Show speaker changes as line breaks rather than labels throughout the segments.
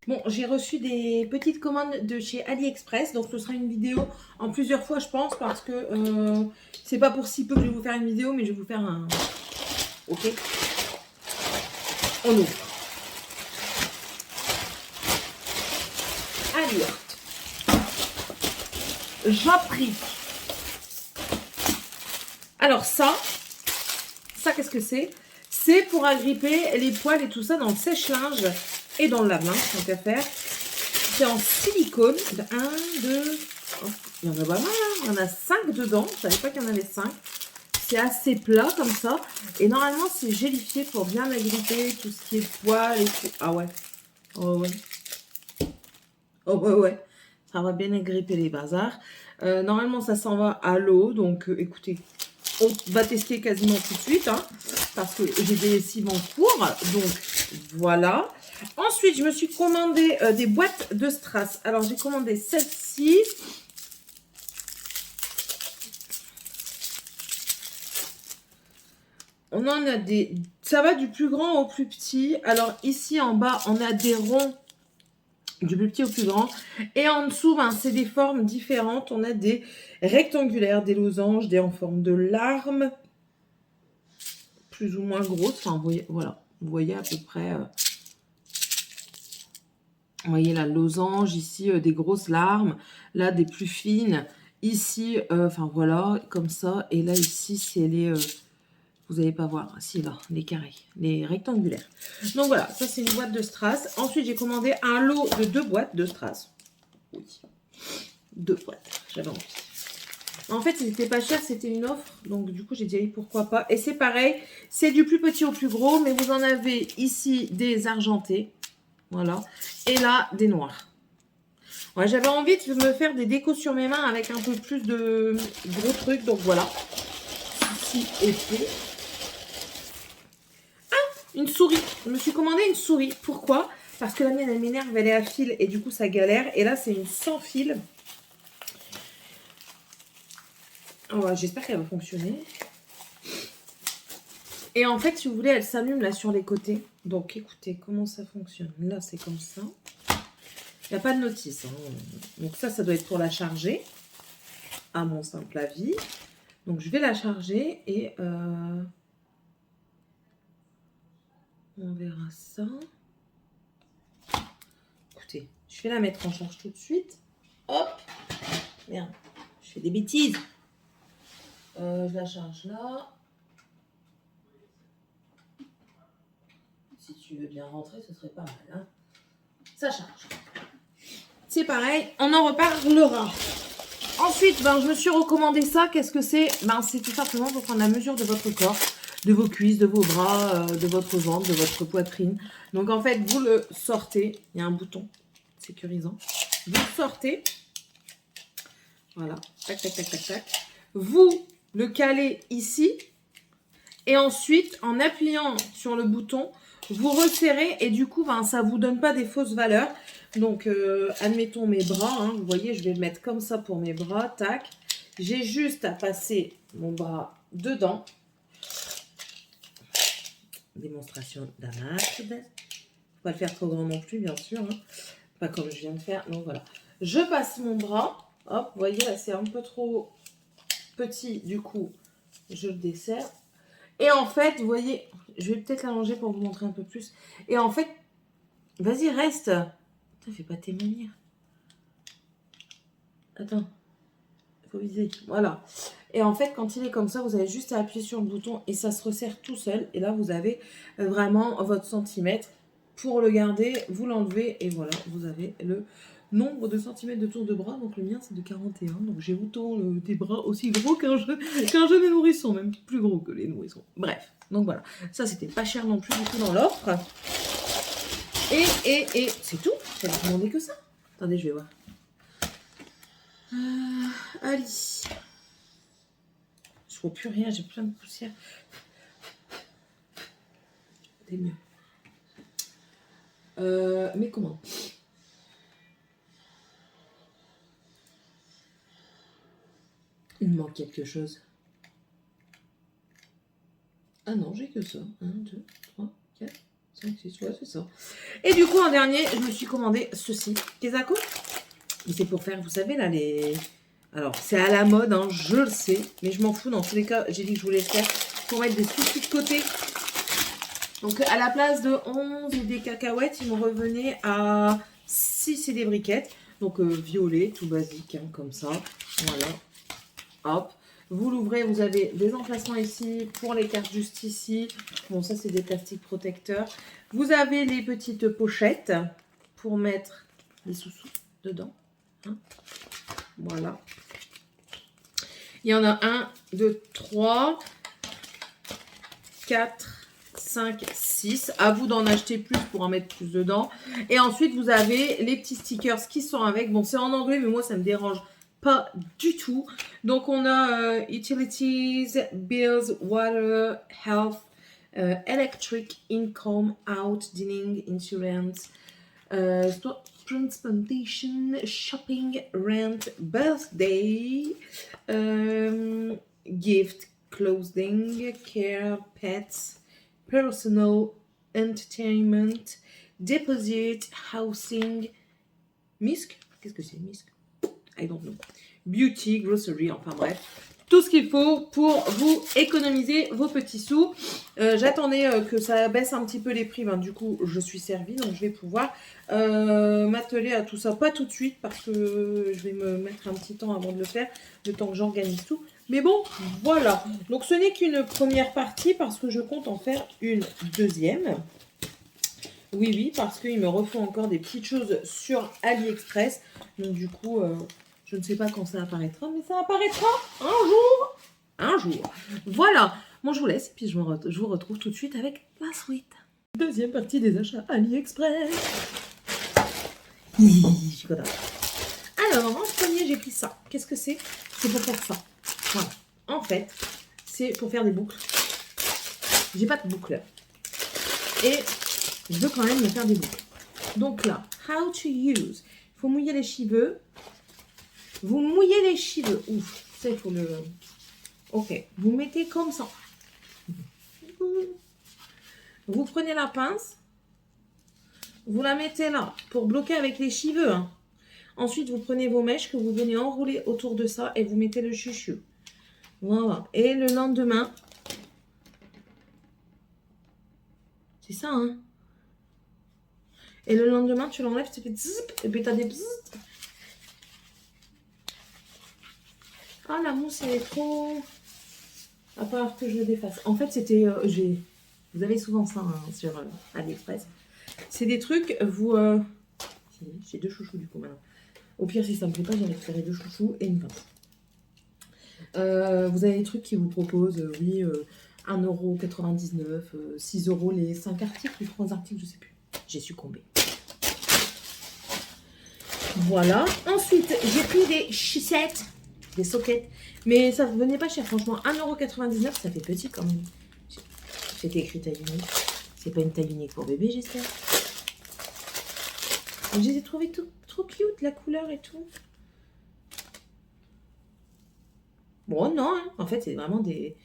Bon, j'ai reçu des petites commandes de chez AliExpress, donc ce sera une vidéo en plusieurs fois, je pense, parce que c'est pas pour si peu que je vais vous faire une vidéo, mais je vais vous faire un... Ok. On ouvre. Allez, j'en prie. Alors ça qu'est-ce que c'est? C'est pour agripper les poils et tout ça dans le sèche-linge et dans le lave-linge, tant qu'à faire. C'est en silicone. 1, 2, oh, il y en a pas mal, hein. Il y en a 5 dedans. Je savais pas qu'il y en avait 5. C'est assez plat comme ça. Et normalement, c'est gélifié pour bien agripper tout ce qui est poils et tout. Ah ouais. Oh ouais. Oh ouais, ouais. Ça va bien agripper les bazars. Normalement, ça s'en va à l'eau. Donc, écoutez, on va tester quasiment tout de suite. Hein, parce que j'ai des lessives en cours. Donc, voilà. Ensuite, je me suis commandé des boîtes de strass. Alors, j'ai commandé celle-ci. On en a des... Ça va du plus grand au plus petit. Alors, ici, en bas, on a des ronds du plus petit au plus grand. Et en dessous, ben, c'est des formes différentes. On a des rectangulaires, des losanges, des en forme de larmes. Plus ou moins grosses. Enfin, vous voyez, voilà. Vous voyez à peu près... vous voyez la losange, ici des grosses larmes, là des plus fines, ici, enfin voilà, comme ça, et là ici c'est les, vous n'allez pas voir, si là, les carrés, les rectangulaires. Donc voilà, ça c'est une boîte de strass. Ensuite j'ai commandé un lot de 2 boîtes de strass. Oui, 2 boîtes, j'avais envie. En fait, c'était pas cher, c'était une offre, donc du coup j'ai dit pourquoi pas. Et c'est pareil, c'est du plus petit au plus gros, mais vous en avez ici des argentés, voilà, et là des noirs. Ouais, j'avais envie de me faire des décos sur mes mains avec un peu plus de gros trucs. Donc voilà. Ceci est fait. Une souris. Je me suis commandé une souris. Pourquoi? Parce que la mienne, elle m'énerve, elle est à fil et du coup, ça galère. Et là, c'est une sans fil. Oh, j'espère qu'elle va fonctionner. Et en fait, si vous voulez, elle s'allume là sur les côtés. Donc écoutez, comment ça fonctionne? Là, c'est comme ça. Il n'y a pas de notice. Hein. Donc ça doit être pour la charger. À mon simple avis. Donc je vais la charger et... on verra ça. Écoutez, je vais la mettre en charge tout de suite. Hop. Merde, je fais des bêtises. Je la charge là. Si tu veux bien rentrer, ce serait pas mal. Hein. Ça charge. C'est pareil, on en reparlera. Ensuite, ben, je me suis recommandé ça. Qu'est-ce que c'est? Ben, c'est tout simplement pour prendre la mesure de votre corps, de vos cuisses, de vos bras, de votre ventre, de votre poitrine. Donc en fait, vous le sortez. Il y a un bouton sécurisant. Vous le sortez. Voilà. Tac, tac, tac, tac, tac. Vous le calez ici. Et ensuite, en appuyant sur le bouton, vous resserrez. Et du coup, ben, ça ne vous donne pas des fausses valeurs. Donc, admettons mes bras. Hein, vous voyez, je vais le mettre comme ça pour mes bras. Tac. J'ai juste à passer mon bras dedans. Démonstration d'Amad. Pas le faire trop grand non plus, bien sûr. Hein. Pas comme je viens de faire. Donc, voilà. Je passe mon bras. Hop, vous voyez, là, c'est un peu trop petit. Du coup, je le desserre. Et en fait, vous voyez, je vais peut-être l'allonger pour vous montrer un peu plus. Et en fait, vas-y, reste. Putain, fais pas tes manières. Attends. Il faut viser. Voilà. Et en fait, quand il est comme ça, vous avez juste à appuyer sur le bouton et ça se resserre tout seul. Et là, vous avez vraiment votre centimètre. Pour le garder, vous l'enlevez et voilà, vous avez le nombre de centimètres de tour de bras. Donc le mien, c'est de 41. Donc j'ai autant des bras aussi gros qu'un jeune nourrisson, même plus gros que les nourrissons. Bref, donc voilà. Ça, c'était pas cher non plus du tout dans l'offre. Et c'est tout. J'avais demandé que ça. Attendez, je vais voir. Ali. Je vois plus rien, j'ai plein de poussière. C'est mieux. Mais comment? Il me manque quelque chose. Ah non, j'ai que ça. 1, 2, 3, 4. 5, 6, ouais, c'est ça. Et du coup, en dernier, je me suis commandé ceci. Kezako. Et c'est pour faire, vous savez, là, les... Alors, c'est à la mode, hein, je le sais. Mais je m'en fous. Dans tous les cas, j'ai dit que je voulais le faire pour mettre des sous de côté. Donc, à la place de 11 et des cacahuètes, ils m'ont revenu à 6 et des briquettes. Donc, violet, tout basique, hein, comme ça. Voilà. Hop. Vous l'ouvrez, vous avez des emplacements ici pour les cartes juste ici. Bon, ça, c'est des plastiques protecteurs. Vous avez les petites pochettes pour mettre les sous-sous dedans. Hein, voilà. Il y en a 1, 2, 3, 4, 5, 6. À vous d'en acheter plus pour en mettre plus dedans. Et ensuite, vous avez les petits stickers qui sont avec. Bon, c'est en anglais, mais moi, ça me dérange pas du tout. Donc, on a Utilities, Bills, Water, Health, Electric, Income, Out, Dining, Insurance, Transplantation, Shopping, Rent, Birthday, Gift, Clothing, Care, Pets, Personal, Entertainment, Deposit, Housing, MISC. Qu'est-ce que c'est, MISC? I don't know. Beauty, grocery, enfin bref. Tout ce qu'il faut pour vous économiser vos petits sous. J'attendais que ça baisse un petit peu les prix. Ben, du coup, je suis servie. Donc, je vais pouvoir m'atteler à tout ça. Pas tout de suite parce que je vais me mettre un petit temps avant de le faire. Le temps que j'organise tout. Mais bon, voilà. Donc, ce n'est qu'une première partie parce que je compte en faire une deuxième. Oui, oui, parce qu'il me refont encore des petites choses sur AliExpress. Donc, du coup, je ne sais pas quand ça apparaîtra, mais ça apparaîtra un jour. Un jour. Voilà. Moi, je vous laisse, puis je vous retrouve tout de suite avec la suite. Deuxième partie des achats AliExpress. Je suis contente. Alors, en premier, j'ai pris ça. Qu'est-ce que c'est? C'est pour faire ça. Voilà. En fait, c'est pour faire des boucles. J'ai pas de boucle. Et je veux quand même me faire des boucles. Donc là, how to use. Il faut mouiller les cheveux. Vous mouillez les cheveux. Ouf, ça il faut le... Ok, vous mettez comme ça. Vous prenez la pince. Vous la mettez là pour bloquer avec les cheveux. Hein. Ensuite, vous prenez vos mèches que vous venez enrouler autour de ça et vous mettez le chuchu. Voilà. Et le lendemain, c'est ça, hein. Et le lendemain, tu l'enlèves, tu fais zip, et puis tu as des bzzz. Ah, la mousse, elle est trop... À part que je le défasse. En fait, c'était... Vous avez souvent ça hein, sur AliExpress. C'est des trucs, vous... J'ai 2 chouchous du coup maintenant. Au pire, si ça me plaît pas, j'en récupérer 2 chouchous et une pince. Vous avez des trucs qui vous proposent, oui, 1,99 €, 6 € les 5 articles, les 3 articles, je sais plus. J'ai succombé. Voilà. Ensuite, j'ai pris des chaussettes, des sockets. Mais ça ne venait pas cher, franchement. 1,99 €, ça fait petit quand même. C'était écrit taille unique. C'est pas une taille unique pour bébé, j'espère. Je les ai trouvés trop cute, la couleur et tout. Bon, non, hein. En fait, c'est vraiment des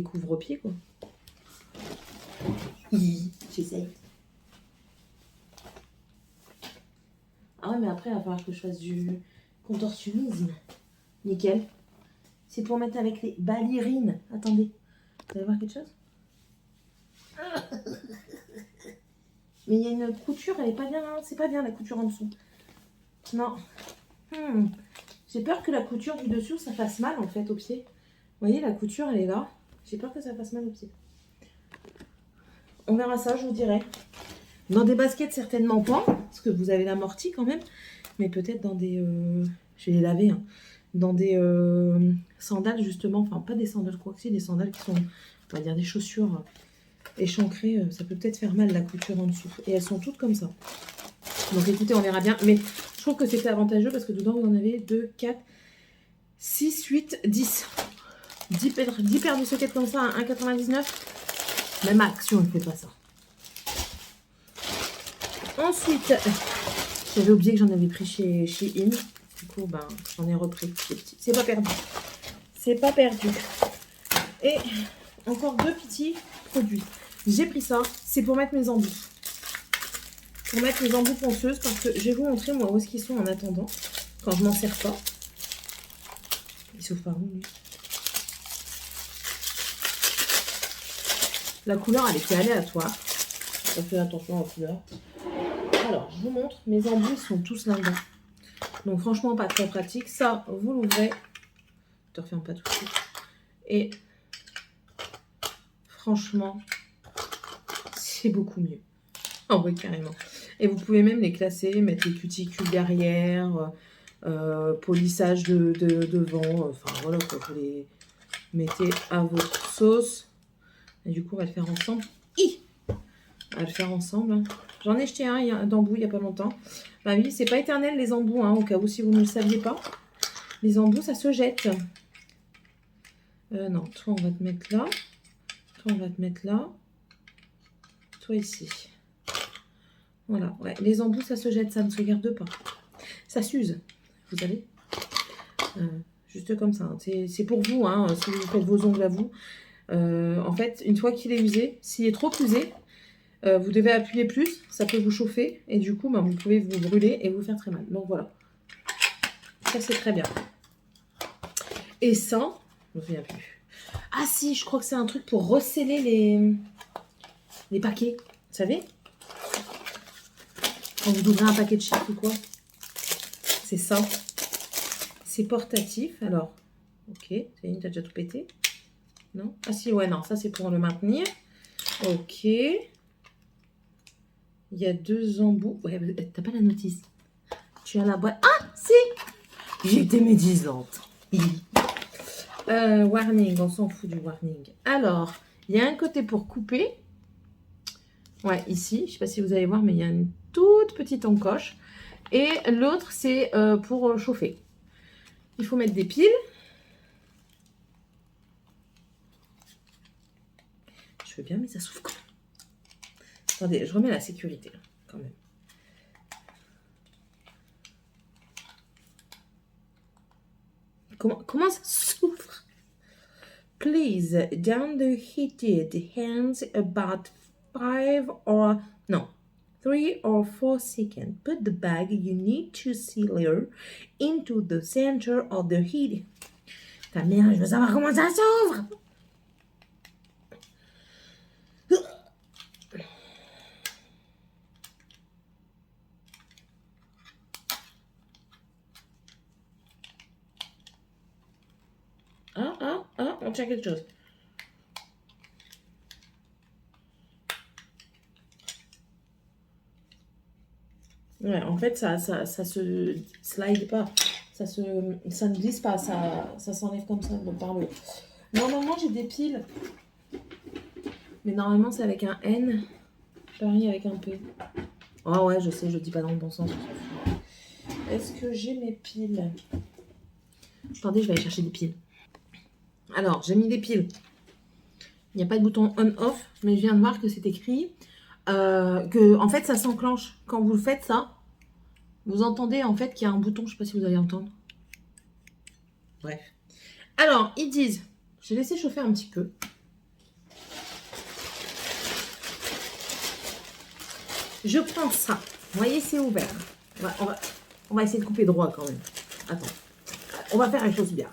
couvre-pieds, quoi. J'essaye. Ah ouais, mais après, il va falloir que je fasse du contorsionnisme. Nickel. C'est pour mettre avec les ballerines. Attendez. Vous allez voir quelque chose? Mais il y a une couture, elle est pas bien. Hein. C'est pas bien la couture en dessous. Non. J'ai peur que la couture du dessus, ça fasse mal en fait au pied. Vous voyez, la couture, elle est là. J'ai peur que ça fasse mal au pied. On verra ça, je vous dirai. Dans des baskets, certainement pas. Parce que vous avez l'amorti quand même. Mais peut-être dans des... je vais les laver. Hein. Dans des sandales, justement. Enfin, pas des sandales, quoi que c'est. Des sandales qui sont, on va dire, des chaussures échancrées. Ça peut peut-être faire mal, la couture en dessous. Et elles sont toutes comme ça. Donc, écoutez, on verra bien. Mais je trouve que c'était avantageux parce que dedans, vous en avez 2, 4, 6, 8, 10. 10 paires de sockets comme ça à 1,99. Même à Action, ne fait pas ça. Ensuite, j'avais oublié que j'en avais pris chez In. Du coup, ben, j'en ai repris. C'est pas perdu. C'est pas perdu. Et encore 2 petits produits. J'ai pris ça, c'est pour mettre mes embouts. Pour mettre mes embouts ponceuses, parce que je vais vous montrer moi où est-ce qu'ils sont en attendant, quand je m'en sers pas. Il s'ouvre par où lui? La couleur elle était aléatoire. On fait attention à la couleur. Alors, je vous montre, mes embouts sont tous là-dedans. Donc franchement, pas très pratique. Ça, vous l'ouvrez. Je te referme pas tout de suite. Et franchement, c'est beaucoup mieux. Ah oui, carrément. Et vous pouvez même les classer, mettre les cuticules derrière, polissage devant. Enfin voilà, quoi, vous les mettez à votre sauce. Et du coup, on va le faire ensemble. On va le faire ensemble. Hein. J'en ai jeté un d'embout il n'y a pas longtemps. Bah oui, c'est pas éternel les embouts, hein, au cas où si vous ne le saviez pas. Les embouts, ça se jette. Non, toi, on va te mettre là. Toi, on va te mettre là. Toi, ici. Voilà, ouais. Les embouts, ça se jette, ça ne se garde pas. Ça s'use, vous savez. Juste comme ça. Hein. C'est pour vous, hein, si vous faites vos ongles à vous. En fait, une fois qu'il est usé, s'il est trop usé, vous devez appuyer plus, ça peut vous chauffer. Et du coup, bah, vous pouvez vous brûler et vous faire très mal. Donc voilà. Ça, c'est très bien. Et ça, je ne me souviens plus. Ah si, je crois que c'est un truc pour resceller les paquets. Vous savez? Quand vous ouvrez un paquet de chips ou quoi. C'est ça. C'est portatif. Alors, ok. T'as déjà tout pété? Non? Ah si, ouais, non. Ça, c'est pour le maintenir. Ok. Il y a 2 embouts. Ouais, t'as pas la notice. Tu as la boîte. Ah, si! J'étais médisante. Warning, on s'en fout du warning. Alors, il y a un côté pour couper. Ouais, ici, je ne sais pas si vous allez voir, mais il y a une toute petite encoche. Et l'autre, c'est pour chauffer. Il faut mettre des piles. Je veux bien, mais ça s'ouvre quand même. Attendez, je remets la sécurité, quand même. Comment ça s'ouvre? Please, down the heated hands about 3 or 4 seconds. Put the bag you need to seal into the center of the heat. Ta mère, je veux savoir comment ça s'ouvre. On tient quelque chose. Ouais, en fait, ça se slide pas. Ça ne glisse pas. Ça s'enlève comme ça, donc par le haut. Normalement, j'ai des piles. Mais normalement, c'est avec un N. Pareil avec un P. Oh ouais, je sais, je dis pas dans le bon sens. Est-ce que j'ai mes piles? Attendez, je vais aller chercher des piles. Alors, j'ai mis des piles. Il n'y a pas de bouton on-off, mais je viens de voir que c'est écrit que, en fait, ça s'enclenche. Quand vous faites ça, vous entendez en fait qu'il y a un bouton. Je ne sais pas si vous allez entendre. Bref. Alors, ils disent, j'ai laissé chauffer un petit peu. Je prends ça. Vous voyez, c'est ouvert. On va essayer de couper droit quand même. Attends. On va faire les choses bien.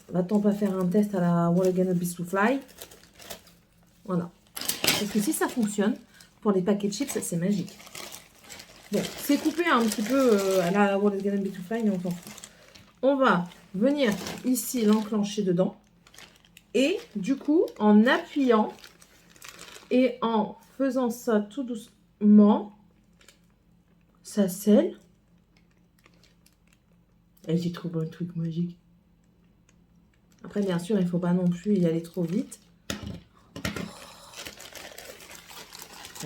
Va-t-on pas faire un test à la What Again Beast to Fly? Voilà. Parce que si ça fonctionne, pour les paquets de chips, c'est magique. Bon, c'est coupé un petit peu à la What Again Beast to Fly, mais on s'en fout. On va venir ici l'enclencher dedans. Et du coup, en appuyant et en faisant ça tout doucement, ça scelle. Et j'ai trouvé un truc magique. Après, bien sûr, il ne faut pas non plus y aller trop vite.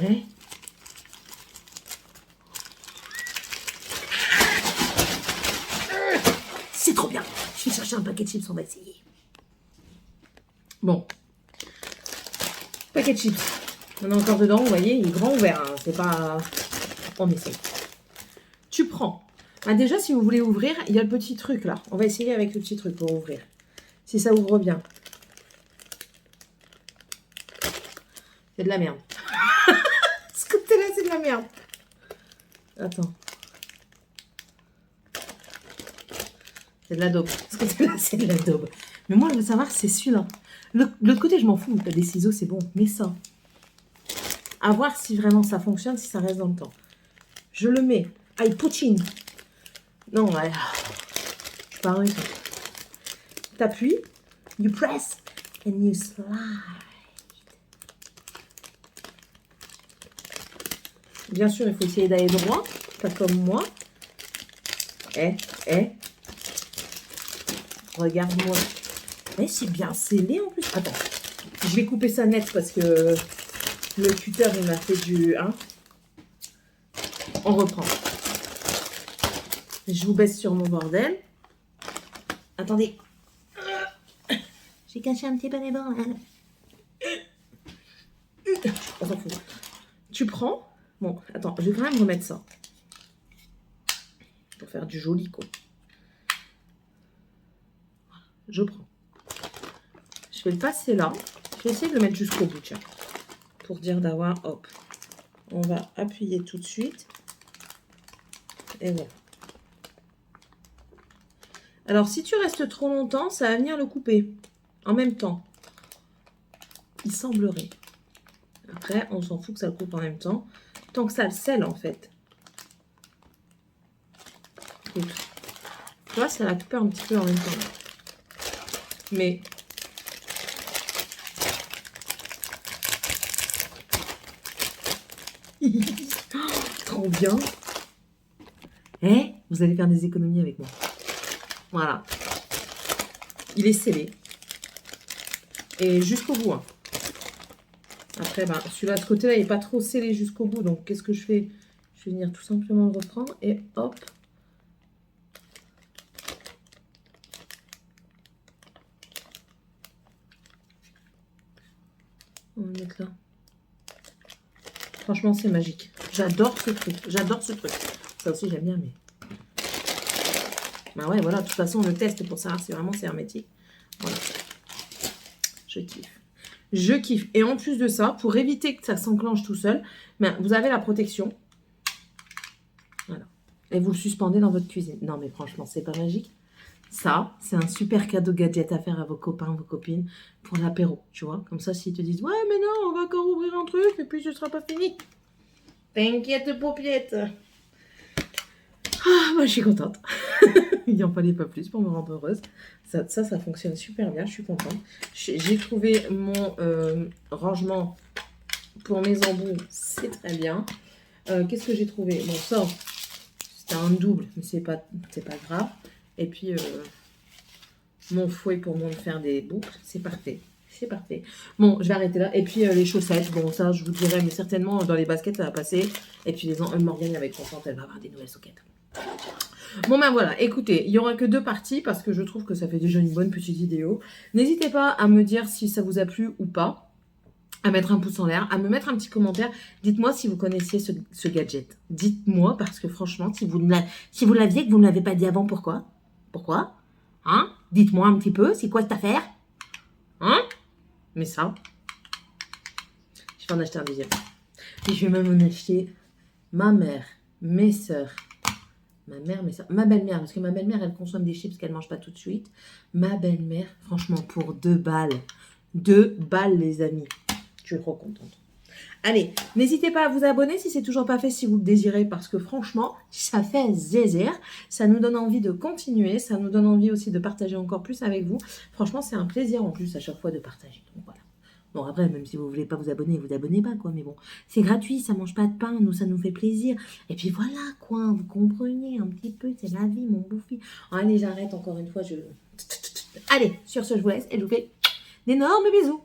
Ouais. C'est trop bien. Je vais chercher un paquet de chips, on va essayer. Bon. Paquet de chips. On est encore dedans, vous voyez, il est grand ouvert. Hein. C'est pas... On essaye. Tu prends. Ah, déjà, si vous voulez ouvrir, il y a le petit truc là. On va essayer avec le petit truc pour ouvrir. Si ça ouvre bien. C'est de la merde. Ce côté-là, c'est de la merde. Attends. C'est de la daube. Ce côté-là, c'est de la daube. Mais moi, je veux savoir, c'est celui-là. L'autre côté, je m'en fous. T'as des ciseaux, c'est bon. Mais ça, à voir si vraiment ça fonctionne, si ça reste dans le temps. Je le mets. I put in. Non, ouais. Je parle ça. T'appuies. You press. And you slide. Bien sûr, il faut essayer d'aller droit. Pas comme moi. Regarde-moi. Mais c'est bien scellé en plus. Attends. Je vais couper ça net parce que le cutter, il m'a fait du... Hein. On reprend. Je vous baisse sur mon bordel. Attendez. J'ai caché un petit peu les bordels. On s'en fout. Tu prends... Bon, attends, je vais quand même remettre ça. Pour faire du joli, quoi. Je prends. Je vais le passer là. Je vais essayer de le mettre jusqu'au bout, tiens. Pour dire d'avoir, hop. On va appuyer tout de suite. Et voilà. Alors, si tu restes trop longtemps, ça va venir le couper. En même temps. Il semblerait. Après, on s'en fout que ça le coupe en même temps. Tant que ça le scelle, en fait. Donc, tu vois, ça la coupe un petit peu en même temps. Mais... Trop bien. Vous allez faire des économies avec moi. Voilà. Il est scellé. Et jusqu'au bout. Hein. Après, ben, celui-là de côté-là, il n'est pas trop scellé jusqu'au bout. Donc, qu'est-ce que je fais? Je vais venir tout simplement le reprendre. Et hop. On va le mettre là. Franchement, c'est magique. J'adore ce truc. J'adore ce truc. Ça aussi, j'aime bien, mais... Bah ouais, voilà. De toute façon, on le teste pour savoir si vraiment c'est hermétique. Voilà. Je kiffe. Je kiffe. Et en plus de ça, pour éviter que ça s'enclenche tout seul, ben, vous avez la protection. Voilà. Et vous le suspendez dans votre cuisine. Non, mais franchement, c'est pas magique. Ça, c'est un super cadeau gadget à faire à vos copains, vos copines pour l'apéro, tu vois. Comme ça, s'ils te disent, ouais, mais non, on va encore ouvrir un truc et puis ce sera pas fini. T'inquiète, paupiette. Ah, moi, je suis contente. Il n'en fallait pas plus pour me rendre heureuse. Ça fonctionne super bien. Je suis contente. J'ai trouvé mon rangement pour mes embouts. C'est très bien. Qu'est-ce que j'ai trouvé? Bon, ça, c'était un double, mais c'est pas grave. Et puis, mon fouet pour me faire des boucles. C'est parfait. C'est parfait. Bon, je vais arrêter là. Et puis, les chaussettes. Bon, ça, je vous dirai, mais certainement, dans les baskets, ça va passer. Et puis, Morgane, avec contente, elle va avoir des nouvelles soquettes. Bon ben voilà, écoutez, il n'y aura que 2 parties parce que je trouve que ça fait déjà une bonne petite vidéo. N'hésitez pas à me dire si ça vous a plu ou pas, à mettre un pouce en l'air, à me mettre un petit commentaire. Dites-moi si vous connaissiez ce gadget. Dites-moi parce que franchement, si vous l'aviez et que vous ne l'avez pas dit avant, pourquoi? Pourquoi? Hein? Dites-moi un petit peu, c'est quoi cette affaire? Hein? Mais ça, je vais en acheter un deuxième. Et je vais même en acheter ma mère, mes sœurs. Ma belle-mère, parce que ma belle-mère, elle consomme des chips qu'elle ne mange pas tout de suite. Ma belle-mère, franchement, pour 2 balles. 2 balles, les amis. Je suis trop contente. Allez, n'hésitez pas à vous abonner si c'est toujours pas fait, si vous le désirez, parce que franchement, ça fait zézère. Ça nous donne envie de continuer. Ça nous donne envie aussi de partager encore plus avec vous. Franchement, c'est un plaisir en plus à chaque fois de partager. Donc voilà. Bon, après, même si vous ne voulez pas vous abonner pas, quoi. Mais bon, c'est gratuit, ça ne mange pas de pain, nous, ça nous fait plaisir. Et puis voilà, quoi, vous comprenez un petit peu, c'est la vie, mon bouffi. Allez, j'arrête encore une fois, Allez, sur ce, je vous laisse et je vous fais d'énormes bisous.